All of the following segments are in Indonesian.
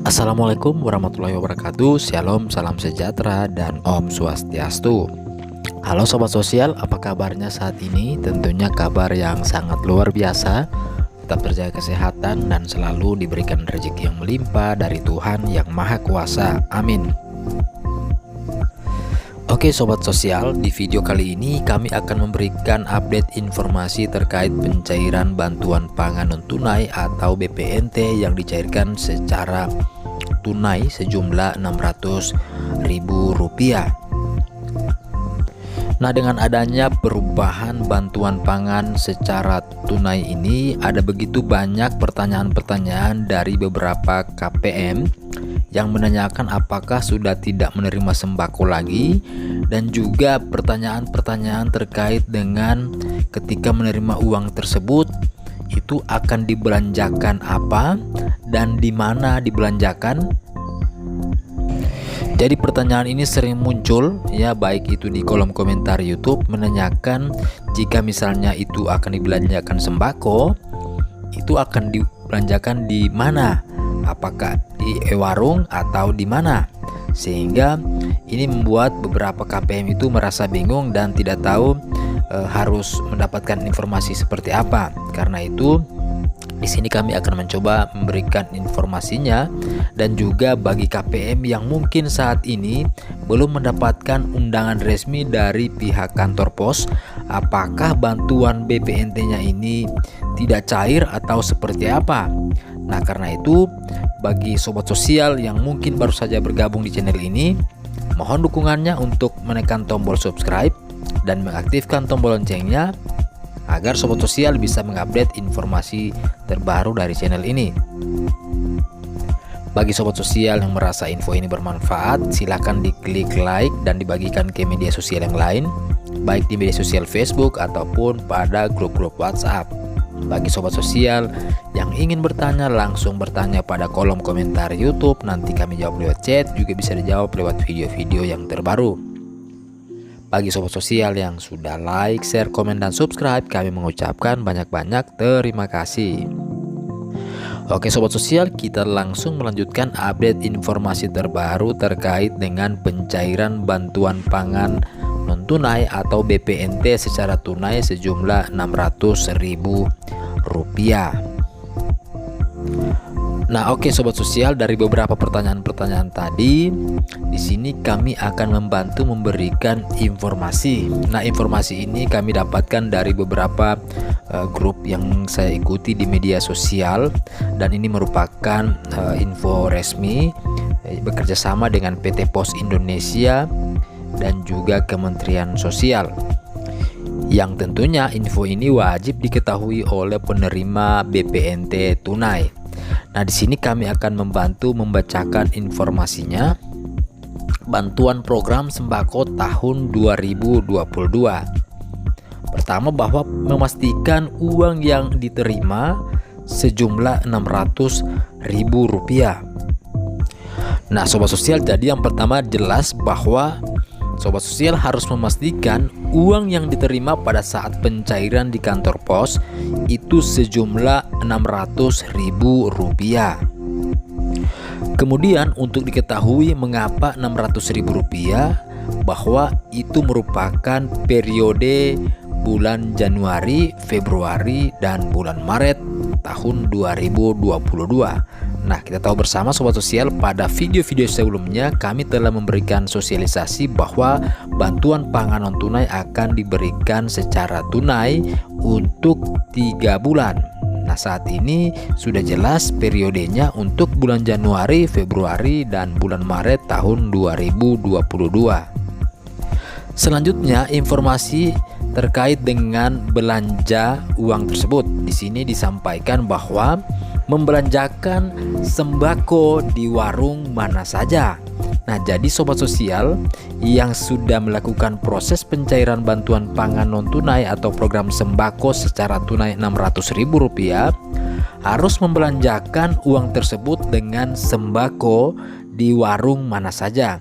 Assalamualaikum warahmatullahi wabarakatuh. Shalom, salam sejahtera, dan Om Swastiastu. Halo Sobat Sosial, apa kabarnya saat ini? Tentunya kabar yang sangat luar biasa. Tetap terjaga kesehatan dan selalu diberikan rezeki yang melimpah dari Tuhan Yang Maha Kuasa. Amin. Oke Sobat Sosial, di video kali ini kami akan memberikan update informasi terkait pencairan bantuan pangan non-tunai atau BPNT yang dicairkan secara tunai sejumlah Rp600.000. Nah, dengan adanya perubahan bantuan pangan secara tunai ini, ada begitu banyak pertanyaan-pertanyaan dari beberapa KPM yang menanyakan apakah sudah tidak menerima sembako lagi, dan juga pertanyaan-pertanyaan terkait dengan ketika menerima uang tersebut itu akan dibelanjakan apa dan di mana dibelanjakan. Jadi pertanyaan ini sering muncul ya, baik itu di kolom komentar YouTube menanyakan jika misalnya itu akan dibelanjakan sembako, itu akan dibelanjakan di mana? Apakah di e-warung atau di mana? Sehingga ini membuat beberapa KPM itu merasa bingung dan tidak tahu harus mendapatkan informasi seperti apa. Karena itu di sini kami akan mencoba memberikan informasinya, dan juga bagi KPM yang mungkin saat ini belum mendapatkan undangan resmi dari pihak kantor pos, apakah bantuan BPNT-nya ini tidak cair atau seperti apa. Nah, karena itu bagi Sobat Sosial yang mungkin baru saja bergabung di channel ini, mohon dukungannya untuk menekan tombol subscribe dan mengaktifkan tombol loncengnya agar Sobat Sosial bisa mengupdate informasi terbaru dari channel ini. Bagi Sobat Sosial yang merasa info ini bermanfaat, silahkan diklik like dan dibagikan ke media sosial yang lain, baik di media sosial Facebook ataupun pada grup-grup WhatsApp. Bagi Sobat Sosial yang ingin bertanya, langsung bertanya pada kolom komentar YouTube, nanti kami jawab lewat chat, juga bisa dijawab lewat video-video yang terbaru. Bagi Sobat Sosial yang sudah like, share, komen, dan subscribe, kami mengucapkan banyak-banyak terima kasih. Oke Sobat Sosial, kita langsung melanjutkan update informasi terbaru terkait dengan pencairan bantuan pangan non-tunai atau BPNT secara tunai sejumlah Rp600.000. Nah, oke Sobat Sosial, dari beberapa pertanyaan-pertanyaan tadi, di sini kami akan membantu memberikan informasi. Nah, informasi ini kami dapatkan dari beberapa grup yang saya ikuti di media sosial, dan ini merupakan info resmi bekerja sama dengan PT Pos Indonesia dan juga Kementerian Sosial. Yang tentunya info ini wajib diketahui oleh penerima BPNT tunai. Nah, di sini kami akan membantu membacakan informasinya. Bantuan program sembako tahun 2022. Pertama, bahwa memastikan uang yang diterima sejumlah Rp600.000. Nah, Sobat Sosial, jadi yang pertama jelas bahwa Sobat Sosial harus memastikan uang yang diterima pada saat pencairan di kantor pos itu sejumlah Rp600.000. Kemudian untuk diketahui mengapa Rp600.000, bahwa itu merupakan periode bulan Januari, Februari, dan bulan Maret tahun 2022. Nah, kita tahu bersama Sobat Sosial, pada video-video sebelumnya kami telah memberikan sosialisasi bahwa bantuan pangan non-tunai akan diberikan secara tunai untuk 3 bulan. Nah, saat ini sudah jelas periodenya untuk bulan Januari, Februari, dan bulan Maret tahun 2022. Selanjutnya, informasi terkait dengan belanja uang tersebut. Di sini disampaikan bahwa membelanjakan sembako di warung mana saja. Nah, jadi Sobat Sosial yang sudah melakukan proses pencairan bantuan pangan non-tunai atau program sembako secara tunai Rp600.000 harus membelanjakan uang tersebut dengan sembako di warung mana saja.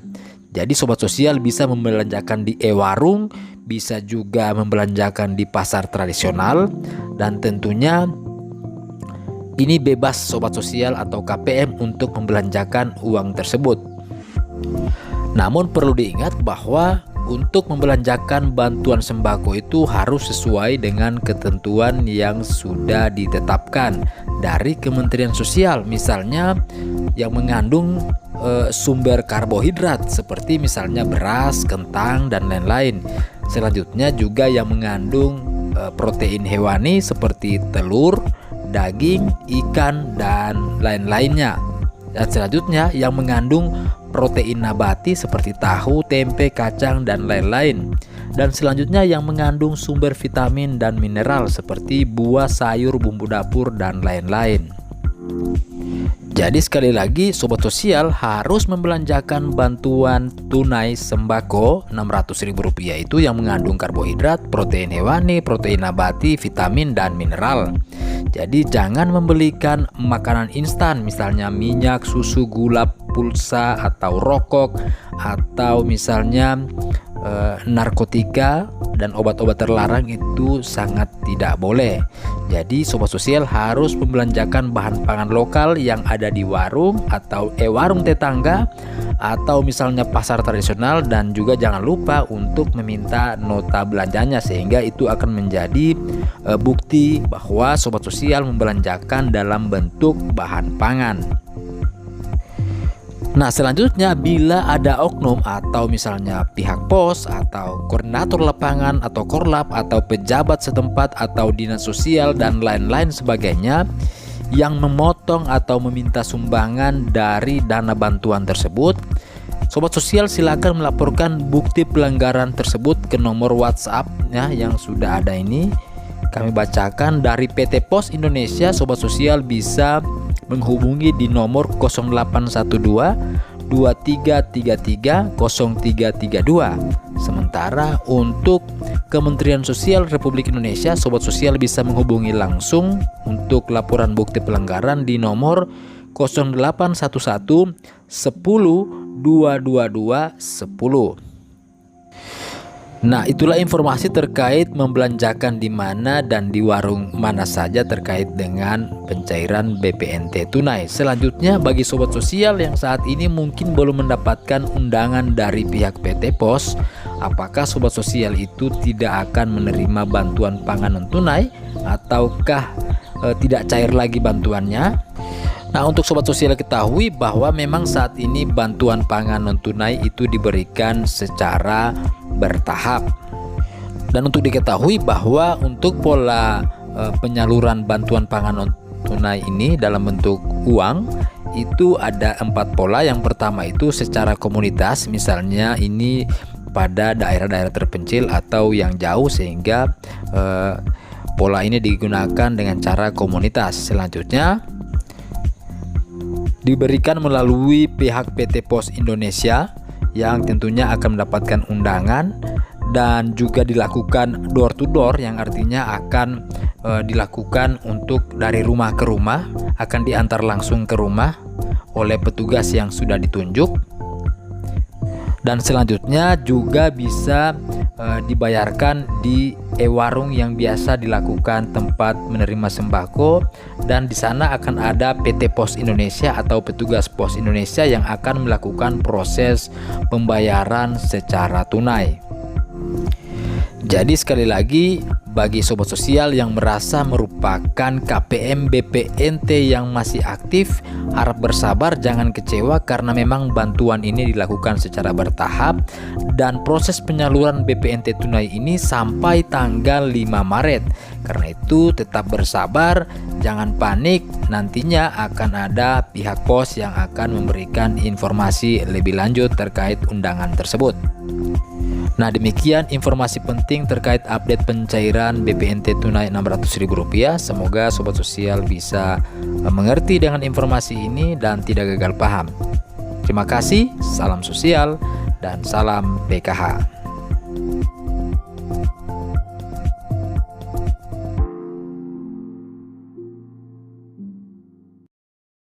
Jadi Sobat Sosial bisa membelanjakan di e-warung, bisa juga membelanjakan di pasar tradisional, dan tentunya ini bebas sobat sosial atau KPM untuk membelanjakan uang tersebut. Namun perlu diingat bahwa untuk membelanjakan bantuan sembako itu harus sesuai dengan ketentuan yang sudah ditetapkan dari Kementerian Sosial, misalnya yang mengandung sumber karbohidrat seperti misalnya beras, kentang, dan lain-lain. Selanjutnya juga yang mengandung protein hewani seperti telur, daging, ikan, dan lain-lainnya. Dan selanjutnya yang mengandung protein nabati seperti tahu, tempe, kacang, dan lain-lain. Dan selanjutnya yang mengandung sumber vitamin dan mineral seperti buah, sayur, bumbu dapur, dan lain-lain. Jadi sekali lagi sobat sosial harus membelanjakan bantuan tunai sembako Rp600.000 itu yang mengandung karbohidrat, protein hewani, protein nabati, vitamin, dan mineral. Jadi jangan membelikan makanan instan misalnya minyak, susu, gula, pulsa, atau rokok, atau misalnya narkotika dan obat-obat terlarang, itu sangat tidak boleh. Jadi sobat sosial harus membelanjakan bahan pangan lokal yang ada di warung atau warung tetangga atau misalnya pasar tradisional, dan juga jangan lupa untuk meminta nota belanjanya sehingga itu akan menjadi bukti bahwa sobat sosial membelanjakan dalam bentuk bahan pangan. Nah, selanjutnya bila ada oknum atau misalnya pihak pos atau koordinator lapangan atau korlap atau pejabat setempat atau dinas sosial dan lain-lain sebagainya yang memotong atau meminta sumbangan dari dana bantuan tersebut, sobat sosial silakan melaporkan bukti pelanggaran tersebut ke nomor WhatsApp ya, yang sudah ada ini. Kami bacakan dari PT Pos Indonesia. Sobat sosial bisa menghubungi di nomor 0812 2333 0332. Sementara untuk Kementerian Sosial Republik Indonesia, sobat sosial bisa menghubungi langsung untuk laporan bukti pelanggaran di nomor 0811 10 222 10. Nah, itulah informasi terkait membelanjakan di mana dan di warung mana saja terkait dengan pencairan BPNT tunai. Selanjutnya, bagi sobat sosial yang saat ini mungkin belum mendapatkan undangan dari pihak PT Pos, apakah sobat sosial itu tidak akan menerima bantuan pangan non tunai ataukah tidak cair lagi bantuannya? Nah, untuk sobat sosial ketahui bahwa memang saat ini bantuan pangan non tunai itu diberikan secara bertahap. Dan untuk diketahui bahwa untuk pola penyaluran bantuan pangan non tunai ini dalam bentuk uang itu ada 4 pola. Yang pertama itu secara komunitas, misalnya ini pada daerah-daerah terpencil atau yang jauh, sehingga pola ini digunakan dengan cara komunitas. Selanjutnya diberikan melalui pihak PT Pos Indonesia yang tentunya akan mendapatkan undangan, dan juga dilakukan door to door, yang artinya akan dilakukan untuk dari rumah ke rumah, akan diantar langsung ke rumah oleh petugas yang sudah ditunjuk. Dan selanjutnya juga bisa dibayarkan di warung yang biasa dilakukan tempat menerima sembako, dan di sana akan ada PT Pos Indonesia atau petugas Pos Indonesia yang akan melakukan proses pembayaran secara tunai. Jadi sekali lagi, bagi sobat sosial yang merasa merupakan KPM BPNT yang masih aktif, harap bersabar, jangan kecewa karena memang bantuan ini dilakukan secara bertahap dan proses penyaluran BPNT tunai ini sampai tanggal 5 Maret. Karena itu tetap bersabar, jangan panik, nantinya akan ada pihak pos yang akan memberikan informasi lebih lanjut terkait undangan tersebut. Nah, demikian informasi penting terkait update pencairan BPNT tunai Rp600.000. Semoga sobat sosial bisa mengerti dengan informasi ini dan tidak gagal paham. Terima kasih, salam sosial dan salam PKH.